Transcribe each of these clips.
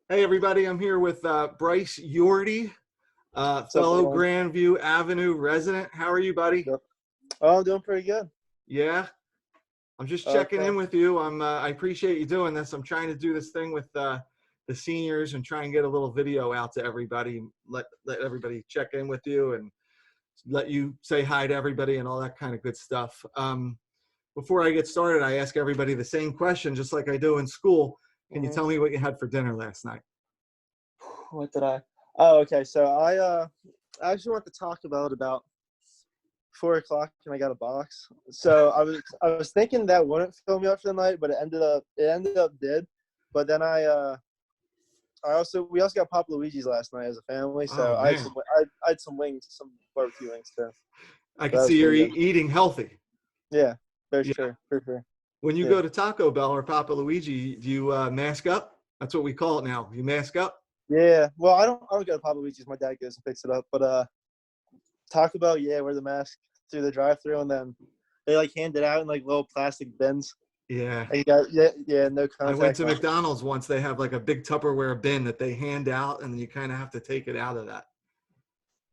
Hey, everybody. I'm here with Bryce Yordy, What's up, fellow everyone? Grandview Avenue resident. How are you, buddy? Yep. Oh, I'm doing pretty good. Yeah, I'm just checking Okay. in with you. I appreciate you doing this. I'm trying to do this thing with the seniors and try and get a little video out to everybody. Let everybody check in with you and let you say hi to everybody and all that kind of good stuff. Before I get started, I ask everybody the same question, just like I do in school. Can you hmm tell me what you had for dinner last night? What did I? Oh, okay. So I actually want to talk about 4 o'clock, and I got a box. So I was thinking that wouldn't fill me up for the night, but it ended up did. But then we also got Papa Luigi's last night as a family. Oh So man, I had some wings, some barbecue wings too. I So can that was see you're pretty good. eating healthy. Yeah, for Yeah. sure, for sure. When you Yeah. go to Taco Bell or Papa Luigi, do you mask up? That's what we call it now. You mask up? Yeah. Well, I don't go to Papa Luigi's. My dad goes and picks it up. But Taco Bell, yeah, wear the mask through the drive-through, and then they like hand it out in like little plastic bins. Yeah. And you got no I went contact to mask. McDonald's once. They have like a big Tupperware bin that they hand out, and you kind of have to take it out of that.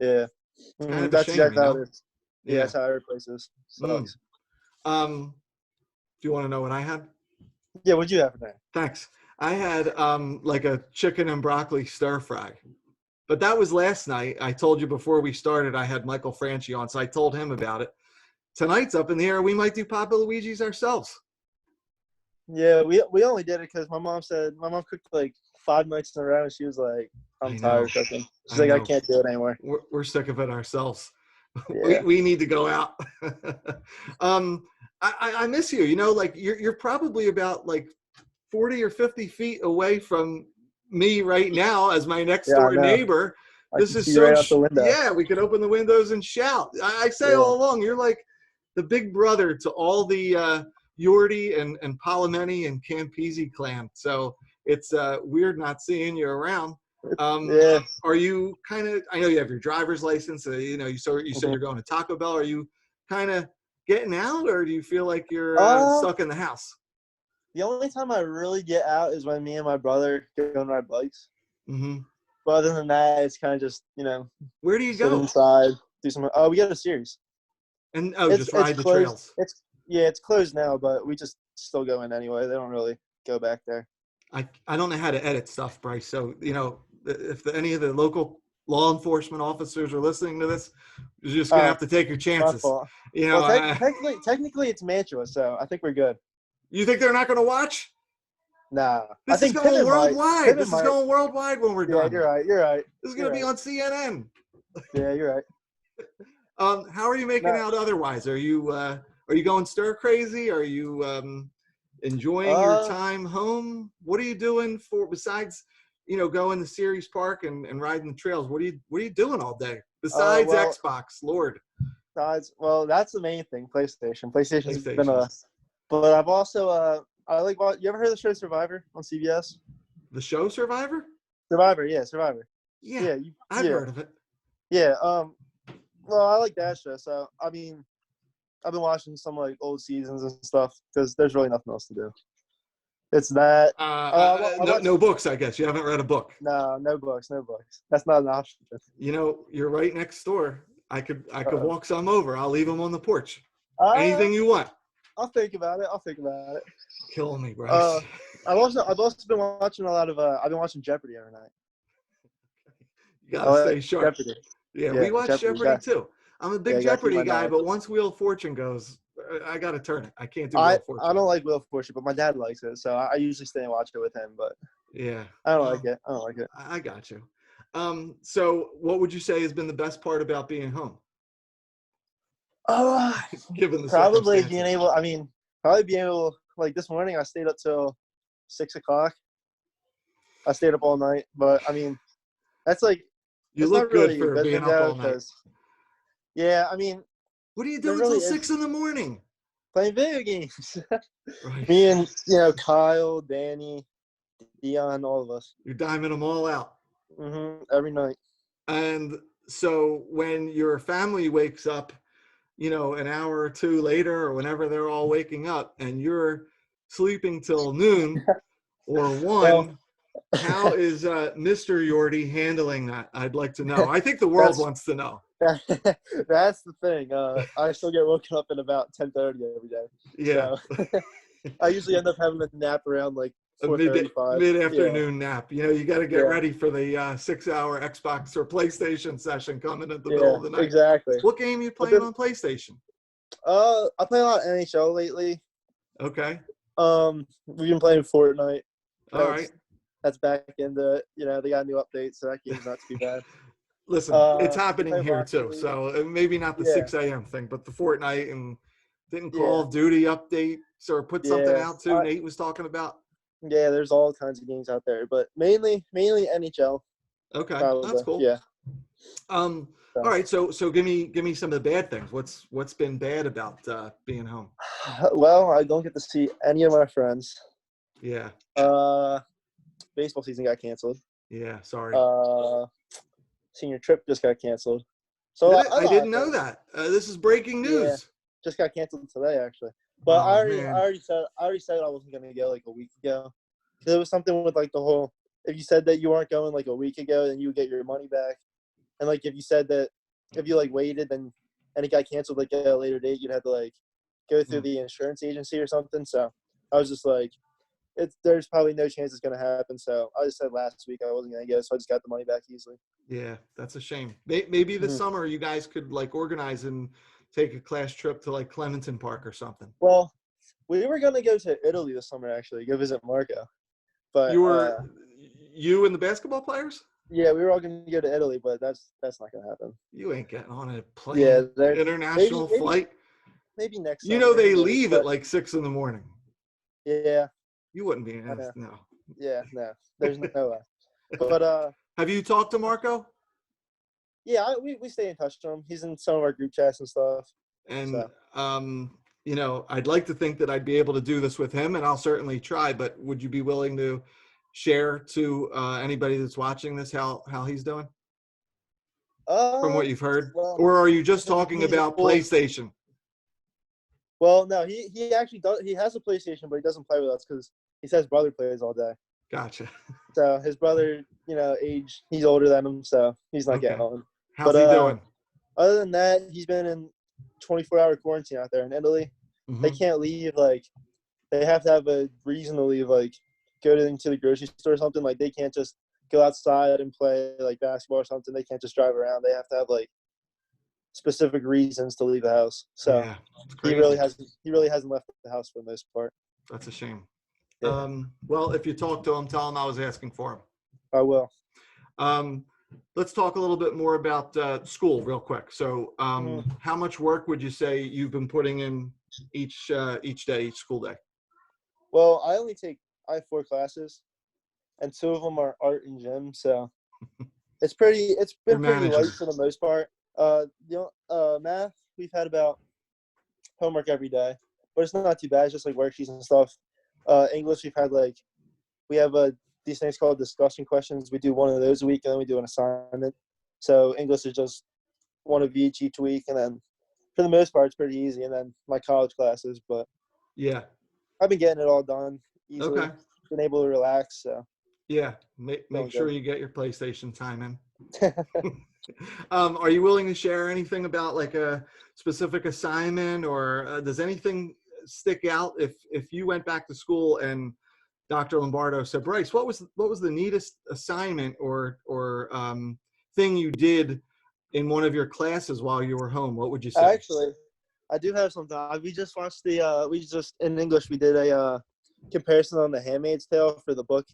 Yeah, It's kind of a that's shame, you exactly how it know? is. Yeah, Yeah. that's how every place is. Mm. Sucks. Do you want to know what I had? Yeah, what'd you have for dinner? Thanks. I had like a chicken and broccoli stir fry. But that was last night. I told you before we started, I had Michael Franchi on, so I told him about it. Tonight's up in the air. We might do Papa Luigi's ourselves. Yeah, we only did it because my mom cooked like 5 nights in a row, and she was like, "I'm I know. tired of cooking." She's I like, "I know. can't do it anymore." We're sick of it ourselves. Yeah. We need to go out. um, I miss you. You know, like you're probably about like 40 or 50 feet away from me right now as my next Yeah, I door know. neighbor. I This can is see you so, right out the window. yeah, we could open the windows and shout. I say Yeah. all along, you're like the big brother to all the Yordi and Palomeni and Campese clan. So it's weird not seeing you around. Um, Yeah. are you kind of, I know you have your driver's license, you know, you said Mhm. you're going to Taco Bell. Are you kind of getting out, or do you feel like you're Uh, stuck in the house? the only time I really get out is when me and my brother go and ride bikes. Hmm. But other than that, it's kind of just, Where do you sit go? inside, do some. Oh, we got a series. And It's just it's ride the closed. trails. It's closed now, but we just still go in anyway. They don't really go back there. I don't know how to edit stuff, Bryce. So, you know, if any of the local law enforcement officers are listening to this, you're just gonna Uh, have to take your my chances. fault. You know, Well, technically it's Mantua, so I think we're good. you think they're not gonna watch? Nah, I This is think going Pittman might. worldwide. Pittman This is might. going worldwide when we're Yeah, done. you're right. You're right. This is gonna You're be right. on CNN. Yeah, you're right. How are you making No. out otherwise? Are you going stir crazy? Are you enjoying your Uh. time home? What are you doing for besides, you know, going to Ceres Park and riding the trails? What are you doing all day besides Well. Xbox? Lord, Well, that's the main thing. PlayStation. PlayStation's been PlayStation, a. But I've also I like. You ever heard of the show Survivor on CBS? the show Survivor. Survivor, yeah, Survivor. Yeah, Yeah, I've heard of it. yeah. Well, I like that show. So I mean, I've been watching some like old seasons and stuff because there's really nothing else to do. It's that. I No, watch. no books, I guess. You haven't read a book. No books, no books. That's not an option. You know, you're right next door. I could Uh-oh. walk some over. I'll leave them on the porch. Uh, Anything you want. I'll think about it. I'll think about it. Kill me, Uh, Bryce. I've also been watching a lot of. I've been watching Jeopardy every night. You got I to like stay sharp. Jeopardy. Yeah, Yeah, we watch Jeopardy. Jeopardy too. I'm a big Yeah, gotta keep Jeopardy my guy, knowledge. but once Wheel of Fortune goes, I got to turn it. I can't do Wheel I of Fortune. don't like Wheel of Fortune, but my dad likes it, so I usually stay and watch it with him. But Yeah. I don't like Well, it. I don't like it. I got you. So what would you say has been the best part about being home, Uh, given the probably being circumstances? able. I mean, probably being able. Like this morning, I stayed up till 6 o'clock. I stayed up all night, but I mean, that's like You it's not look good really a for good being thing up though, all night. because yeah, I mean, What are you there doing really till is 6 in the morning? playing video games. Right. Me and Kyle, Danny, Dion, all of us. You're diming them all out. Every night. And so when your family wakes up, you know, an hour or two later or whenever they're all waking up and you're sleeping till noon or Well, one, how is Mr. Yordy handling that? I'd like to know. I think the world wants to know. That's the thing. I still get woken up at about 10:30 every day. Yeah. So I usually end up having a nap around like A 4:35. mid-afternoon nap. You know, you got to get Yeah. ready for the 6-hour Xbox or PlayStation session coming in the Yeah, middle of the night. exactly. What game you But playing then, on PlayStation? I play a lot of NHL lately. Okay. We've been playing Fortnite. All right. That's back into it. You know, they got new updates, so that game's not too bad. Listen, it's happening here Rocket too. League. So maybe not the Yeah. 6 a.m. thing, but the Fortnite and didn't Yeah. Call of Duty update or put something Yeah. out too. Nate was talking about. Yeah, there's all kinds of games out there, but mainly NHL. Okay, Probably. that's cool. Yeah. All right, so give me some of the bad things. What's been bad about being home? Well, I don't get to see any of my friends. Yeah. Baseball season got canceled. Yeah, sorry. Senior trip just got canceled. So I didn't know that. This is breaking news. Yeah, just got canceled today, actually. But I already said I wasn't gonna go like a week ago. Because it was something with like the whole. If you said that you weren't going like a week ago, then you would get your money back. And like if you said that if you like waited and it got canceled like at a later date, you'd have to like go through the insurance agency or something. So I was just like, there's probably no chance it's gonna happen. So I just said last week I wasn't gonna go, so I just got the money back easily. Yeah, that's a shame. Maybe this summer you guys could like organize and take a class trip to like Clementon Park or something. Well, we were gonna go to Italy this summer actually, go visit Marco. But you and the basketball players? Yeah, we were all gonna go to Italy, but that's not gonna happen. You ain't getting on a plane. Yeah, international flight. Maybe next. You know they leave at like 6 a.m. Yeah. You wouldn't be no. Yeah, no. There's no way. But have you talked to Marco? Yeah, we stay in touch with him. He's in some of our group chats and stuff. And you know, I'd like to think that I'd be able to do this with him, and I'll certainly try. But would you be willing to share to anybody that's watching this how he's doing? From what you've heard, or are you just talking about PlayStation? Well, no, he actually does. He has a PlayStation, but he doesn't play with us because he says his brother plays all day. Gotcha. So his brother, you know, he's older than him, so he's not getting on. How's he doing? Other than that, he's been in 24-hour quarantine out there in Italy. Mm-hmm. They can't leave. Like, they have to have a reason to leave. Like, go into the grocery store or something. Like, they can't just go outside and play like basketball or something. They can't just drive around. They have to have like specific reasons to leave the house. So yeah, he really hasn't left the house for the most part. That's a shame. Yeah. Well, if you talk to him, tell him I was asking for him. I will. Let's talk a little bit more about school real quick. So how much work would you say you've been putting in each day, each school day? Well, I have 4 classes, and 2 of them are art and gym. So it's been pretty light for the most part. Math, we've had about homework every day, but it's not too bad. It's just like worksheets and stuff. English, we have these things called discussion questions. We do one of those a week, and then we do an assignment. So English is just one of each week, and then for the most part, it's pretty easy. And then my college classes, but yeah, I've been getting it all done easily. Okay. Been able to relax. So yeah, make sure you get your PlayStation time in. Are you willing to share anything about like a specific assignment, or does anything stick out if you went back to school and Dr. Lombardo said, Bryce, what was the neatest assignment or thing you did in one of your classes while you were home? What would you say? Actually, I do have something. We just watched in English, we did a comparison on The Handmaid's Tale for the book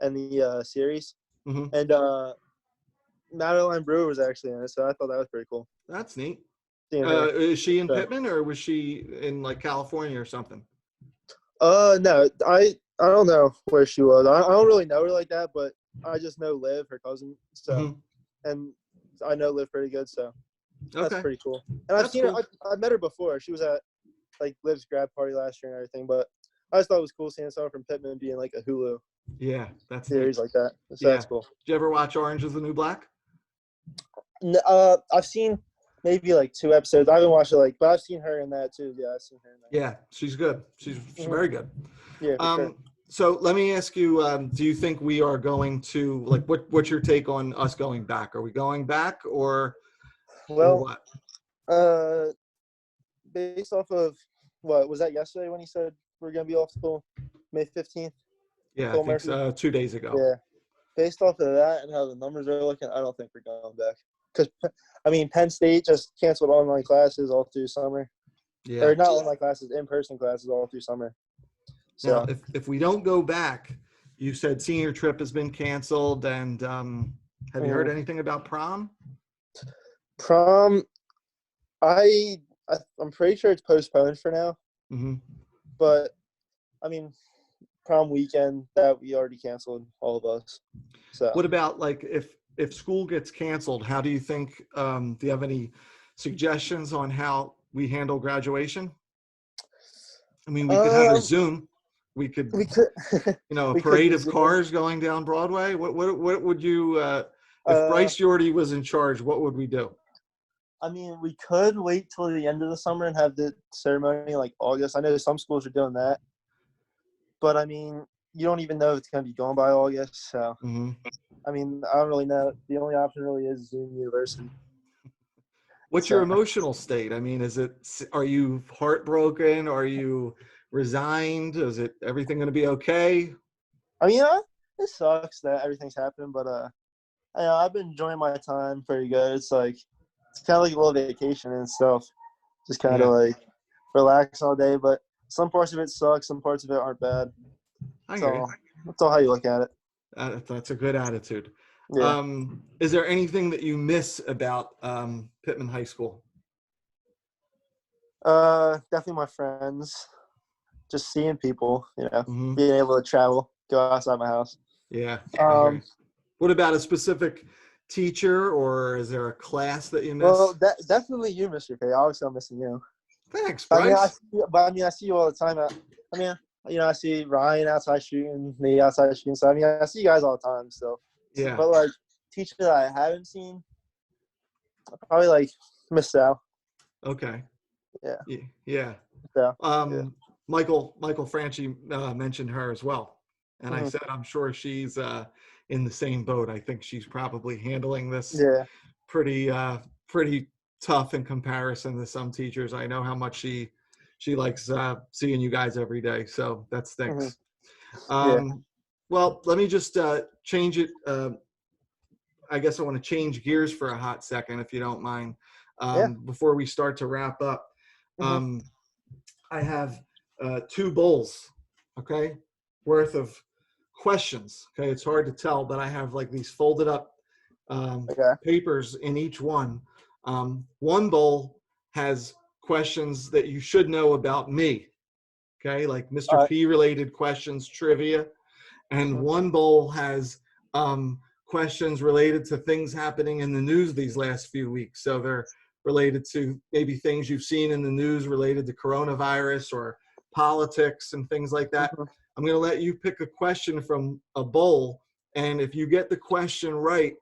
and the series. Mm-hmm. And Madeline Brewer was actually in it, so I thought that was pretty cool. That's neat. Is she in Pittman, or was she in like California or something? No, I don't know where she was. I don't really know her like that, but I just know Liv, her cousin. So, and I know Liv pretty good, so that's pretty cool. And I've seen her. I met her before. She was at like Liv's grad party last year and everything. But I just thought it was cool seeing someone from Pittman being like a Hulu. Yeah, that's series like that. So that's cool. Did you ever watch Orange Is the New Black? No, I've seen maybe like 2 episodes. I haven't watched it but I've seen her in that too. Yeah, I've seen her in that. Yeah, she's good. She's very good. Yeah, for sure. So let me ask you, do you think we are going to, like, what's your take on us going back? Are we going back or Well, what? uh, based off of what was that yesterday when he said we're gonna be off till May 15th? Yeah, I Phil think Murphy. so, 2 days ago. Yeah. Based off of that and how the numbers are looking, I don't think we're going back. Because I mean, Penn State just canceled online classes all through summer, Yeah. or not online classes, in-person classes all through summer. Now, So if we don't go back, you said senior trip has been canceled, and have you heard mhm. anything about prom? Prom, I, I'm pretty sure it's postponed for now. Hmm. But I mean, prom weekend that we already canceled, all of us. So What about, like, if school gets canceled, how do you think? Do you have any suggestions on how we handle graduation? I mean, we could have a um, Zoom. We could, we could a we could parade do of Zoom. cars going down Broadway. What would you, if Uh, Bryce Yordy was in charge, what would we do? I mean, we could wait till the end of the summer and have the ceremony like August. I know some schools are doing that, but I mean, you don't even know if it's gonna be going by August. So Hmm. I mean, I don't really know. The only option really is Zoom University. What's your So emotional state? I mean, are you heartbroken? Are you resigned? Is it everything going to be okay? I mean, it sucks that everything's happening, but I've been enjoying my time pretty good. It's like it's kind of like a little vacation and stuff. Just kind of Yeah, like relax all day, but some parts of it suck, some parts of it aren't bad. I hear you. So that's all how you look at it. That's a good attitude. Yeah. Is there anything that you miss about Pittman High School? Definitely my friends. Just seeing people, Hmm. being able to travel, go outside my house. Yeah, I hear you. Um, What about a specific teacher, or is there a class that you well, miss? definitely you, Mr. K. Obviously, I'm missing you. Thanks, But I mean, Bryce. I see you all the time. I mean, I see Ryan outside shooting, me outside shooting. So I mean, I see you guys all the time. So, Yeah. but like teacher that I haven't seen, I probably like Miss Sal. Okay. Yeah, Yeah. Sal. Yeah. Michael Franchi mentioned her as well, and I Hmm. said I'm sure she's in the same boat. I think she's probably handling this Yeah. pretty pretty tough in comparison to some teachers. I know how much she likes seeing you guys every day, so that Hmm. stinks. Yeah. Well, let me just change it. I guess I want to change gears for a hot second, if you don't mind, Yeah. before we start to wrap up. Hmm. Um, I have two bowls, okay, worth of questions. Okay, it's hard to tell, but I have like these folded up Okay. papers in each one. One bowl has questions that you should know about me, okay, like All Mr. right. P related questions, trivia, and Mhm. one bowl has questions related to things happening in the news these last few weeks. So they're related to maybe things you've seen in the news related to coronavirus or politics and things like that. Mhm. I'm going to let you pick a question from a bowl, and if you get the question right,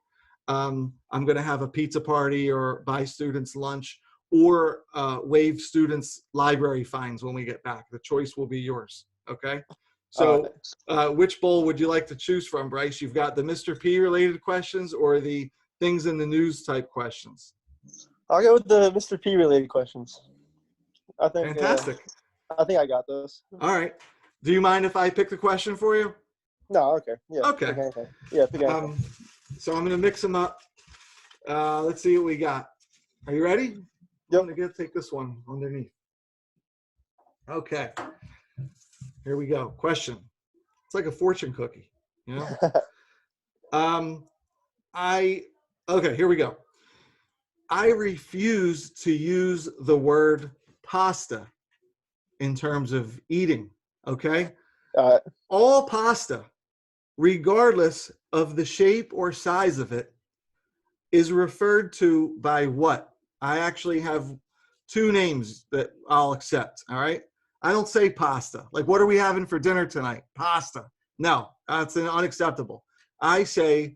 I'm going to have a pizza party or buy students lunch or waive students library fines when we get back. The choice will be yours. Okay. All So right. which bowl would you like to choose from, Bryce? You've got the Mr. P related questions or the things in the news type questions. I'll go with the Mr. P related questions. I think. Fantastic. I think I got those. All right. Do you mind if I pick the question for you? No. Okay. Yeah. Pick Okay. anything. Yeah. Pick anything. Um, so I'm going to mix them up. Let's see what we got. Are you ready? I'm Yep. going to take this one underneath. Okay. Here we go. Question. It's like a fortune cookie, you know? Um, okay, here we go. I refuse to use the word pasta in terms of eating, okay? All right. All pasta, regardless of the shape or size of it, is referred to by what? I actually have two names that I'll accept, all right? I don't say pasta. Like, what are we having for dinner tonight? Pasta. No, that's unacceptable. I say,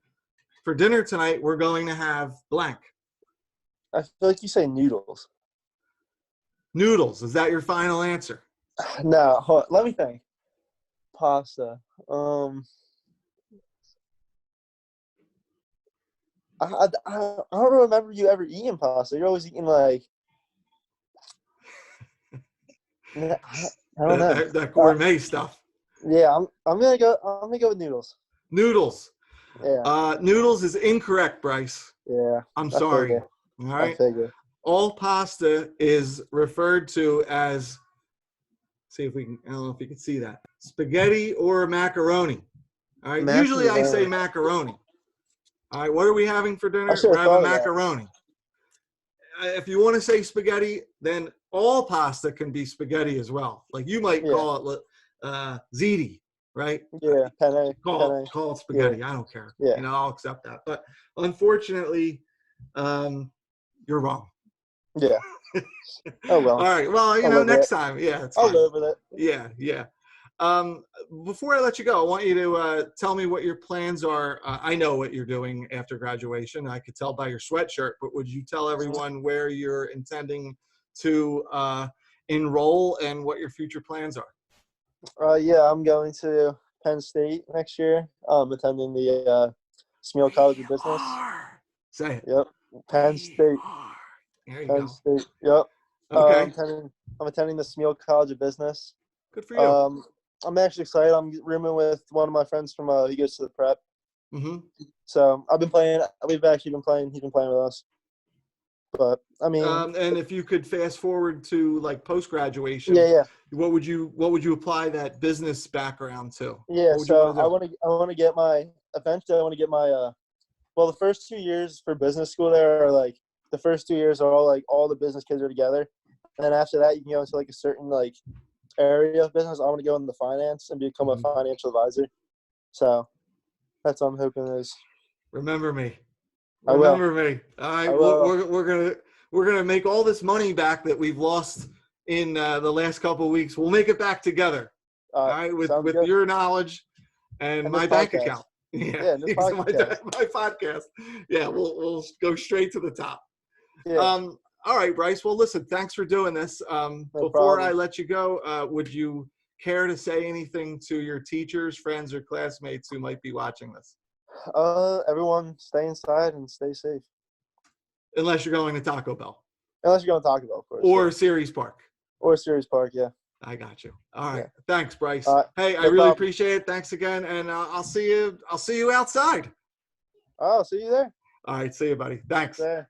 for dinner tonight, we're going to have blank. I feel like you say noodles. Noodles. Is that your final answer? No. Let me think. pasta. I don't remember you ever eating pasta. You're always eating like I don't know. That gourmet stuff. Yeah, I'm gonna go with noodles. Noodles. Yeah, Noodles is incorrect, Bryce. yeah. I'm I sorry. figure. All I right. figure. All pasta is referred to as, see if we can, I don't know if you can see that, spaghetti or macaroni. All right. Usually I say Macaroni. macaroni. All right. What are we having for I dinner? should We're have having thought of that. macaroni. If you want to say spaghetti, then all pasta can be spaghetti as well. Like you might Yeah, call it ziti, right? yeah. Penne, penne. Call it Yeah, spaghetti. I don't care. yeah. You know, I'll accept that. But unfortunately, you're wrong. Yeah. Oh All well. right. Well, I'll live with next it. time. Yeah, it's I'll fine. live with it. Yeah, yeah. Um, Before I let you go, I want you to tell me what your plans are. I know what you're doing after graduation. I could tell by your sweatshirt, but would you tell everyone where you're intending to enroll and what your future plans are? Yeah, I'm going to Penn State next year. Attending the Smeal College of Business. Say it. Yep. Penn State. There you Penn go. State. Yep. Okay. I'm attending the Smeal College of Business. Good for you. I'm actually excited. I'm rooming with one of my friends from he goes to the prep. Mm-hmm. So I've been playing. We've actually been playing. He's been playing with us. But I mean, and if you could fast forward to like post graduation, yeah. what would you apply that business background to? Yeah. What would you So want to do? I want to get my eventually I want to get my well, the first 2 years for business school there are like the first 2 years are all like all the business kids are together, and then after that you can go into like a certain like area of business. I want to go into finance and become a financial advisor. So that's what I'm hoping is. Remember me. I will. Remember me. All I right, will. we're gonna make all this money back that we've lost in the last couple of weeks. We'll make it back together. All right, with good. your knowledge and my this bank podcast. account. Yeah, and this podcast. my podcast. Yeah, we'll go straight to the top. Yeah. All right, Bryce. Well, listen, thanks for doing this. Before problem. I let you go, would you care to say anything to your teachers, friends, or classmates who might be watching this? Everyone stay inside and stay safe. Unless you're going to Taco Bell. Unless you're going to Taco Bell, of course. Or Ceres Park. Or Ceres Park, yeah. I got you. All right. Yeah. Thanks, Bryce. Hey, I no really problem. appreciate it. Thanks again, and I'll see you outside. Oh, see you there. All right. See you, buddy. Thanks. There.